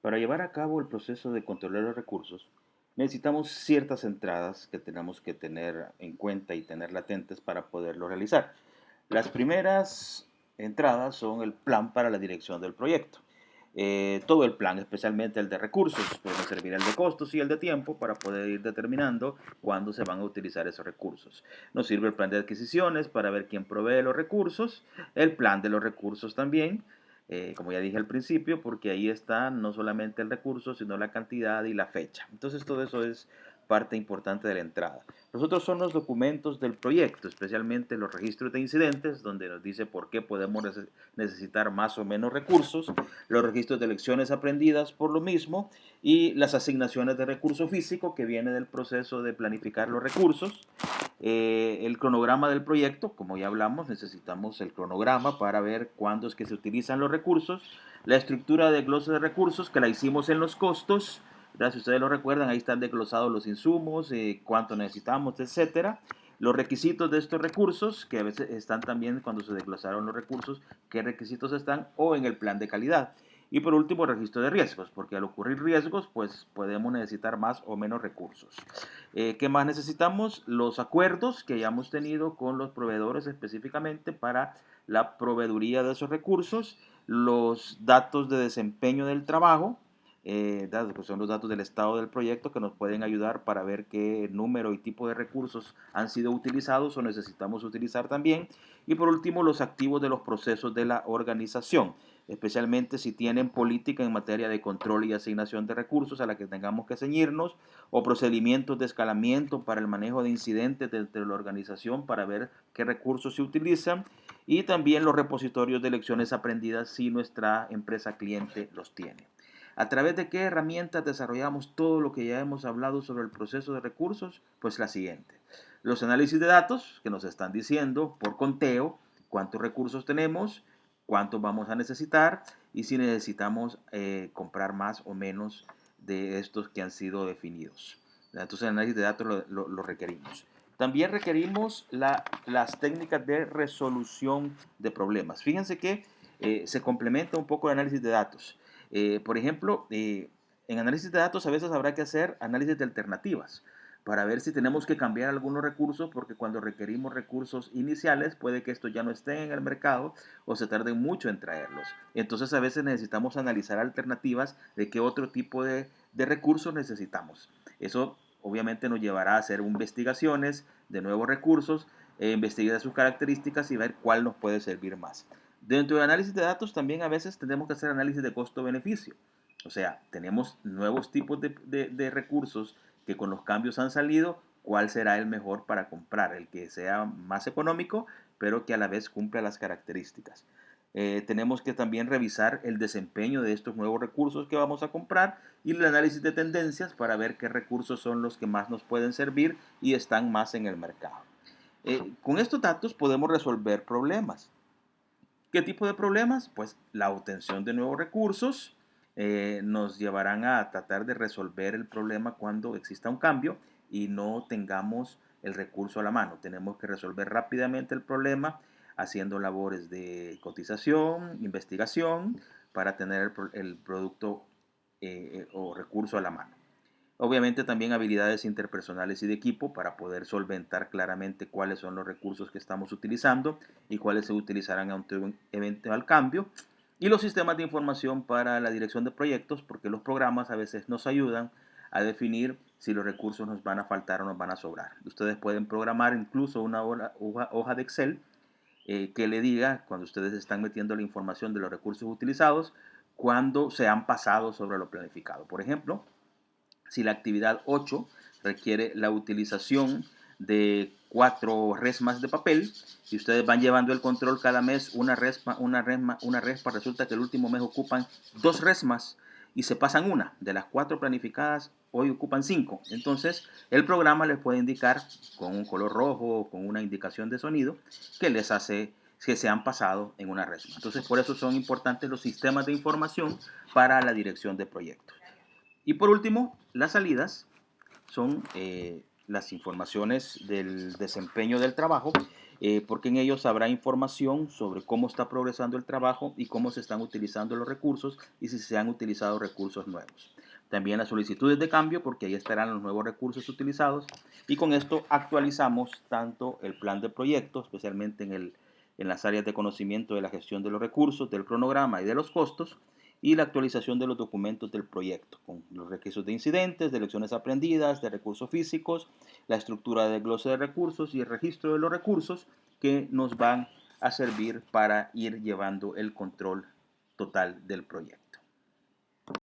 Para llevar a cabo el proceso de controlar los recursos, necesitamos ciertas entradas que tenemos que tener en cuenta y tener latentes para poderlo realizar. Las primeras entradas son el plan para la dirección del proyecto. Todo el plan, especialmente el de recursos, puede servir el de costos y el de tiempo para poder ir determinando cuándo se van a utilizar esos recursos. Nos sirve el plan de adquisiciones para ver quién provee los recursos, el plan de los recursos también, como ya dije al principio, porque ahí está no solamente el recurso, sino la cantidad y la fecha. Entonces todo eso es parte importante de la entrada. Los otros son los documentos del proyecto, especialmente los registros de incidentes, donde nos dice por qué podemos necesitar más o menos recursos, los registros de lecciones aprendidas por lo mismo, y las asignaciones de recurso físico que viene del proceso de planificar los recursos. El cronograma del proyecto, como ya hablamos, necesitamos el cronograma para ver cuándo es que se utilizan los recursos, la estructura de glosa de recursos que la hicimos en los costos, ¿verdad? Si ustedes lo recuerdan, ahí están desglosados los insumos, cuánto necesitamos, etcétera. Los requisitos de estos recursos, que a veces están también cuando se desglosaron los recursos, qué requisitos están, o en el plan de calidad. Y por último, registro de riesgos, porque al ocurrir riesgos, pues podemos necesitar más o menos recursos. ¿Qué más necesitamos? Los acuerdos que hayamos tenido con los proveedores específicamente para la proveeduría de esos recursos, los datos de desempeño del trabajo, que son los datos del estado del proyecto que nos pueden ayudar para ver qué número y tipo de recursos han sido utilizados o necesitamos utilizar también. Y por último, los activos de los procesos de la organización, especialmente si tienen política en materia de control y asignación de recursos a la que tengamos que ceñirnos, o procedimientos de escalamiento para el manejo de incidentes dentro de la organización para ver qué recursos se utilizan, y también los repositorios de lecciones aprendidas si nuestra empresa cliente los tiene. ¿A través de qué herramientas desarrollamos todo lo que ya hemos hablado sobre el proceso de recursos? Pues la siguiente. Los análisis de datos que nos están diciendo por conteo cuántos recursos tenemos, cuántos vamos a necesitar y si necesitamos comprar más o menos de estos que han sido definidos. Entonces el análisis de datos lo requerimos. También requerimos las técnicas de resolución de problemas. Fíjense que se complementa un poco el análisis de datos. Por ejemplo, en análisis de datos a veces habrá que hacer análisis de alternativas para ver si tenemos que cambiar algunos recursos, porque cuando requerimos recursos iniciales puede que estos ya no estén en el mercado o se tarde mucho en traerlos. Entonces a veces necesitamos analizar alternativas de qué otro tipo de recursos necesitamos. Eso obviamente nos llevará a hacer investigaciones de nuevos recursos, investigar sus características y ver cuál nos puede servir más. Dentro del análisis de datos también a veces tenemos que hacer análisis de costo-beneficio. O sea, tenemos nuevos tipos de recursos que con los cambios han salido, cuál será el mejor para comprar, el que sea más económico, pero que a la vez cumpla las características. Tenemos que también revisar el desempeño de estos nuevos recursos que vamos a comprar y el análisis de tendencias para ver qué recursos son los que más nos pueden servir y están más en el mercado. Con estos datos podemos resolver problemas. ¿Qué tipo de problemas? Pues la obtención de nuevos recursos nos llevarán a tratar de resolver el problema cuando exista un cambio y no tengamos el recurso a la mano. Tenemos que resolver rápidamente el problema haciendo labores de cotización, investigación, para tener el producto o recurso a la mano. Obviamente también habilidades interpersonales y de equipo para poder solventar claramente cuáles son los recursos que estamos utilizando y cuáles se utilizarán ante un eventual cambio. Y los sistemas de información para la dirección de proyectos, porque los programas a veces nos ayudan a definir si los recursos nos van a faltar o nos van a sobrar. Ustedes pueden programar incluso una hoja de Excel que le diga, cuando ustedes están metiendo la información de los recursos utilizados, cuándo se han pasado sobre lo planificado. Por ejemplo, si la actividad 8 requiere la utilización de 4 resmas de papel y ustedes van llevando el control cada mes una resma, resulta que el último mes ocupan 2 resmas y se pasan una. De las 4 planificadas, hoy ocupan 5. Entonces, el programa les puede indicar con un color rojo o con una indicación de sonido que les hace que se han pasado en una resma. Entonces, por eso son importantes los sistemas de información para la dirección de proyectos. Y por último, las salidas son las informaciones del desempeño del trabajo. porque en ellos habrá información sobre cómo está progresando el trabajo y cómo se están utilizando los recursos y si se han utilizado recursos nuevos. También las solicitudes de cambio, porque ahí estarán los nuevos recursos utilizados, y con esto actualizamos tanto el plan de proyecto, especialmente en las áreas de conocimiento de la gestión de los recursos, del cronograma y de los costos, y la actualización de los documentos del proyecto, con los registros de incidentes, de lecciones aprendidas, de recursos físicos, la estructura del glose de recursos y el registro de los recursos que nos van a servir para ir llevando el control total del proyecto.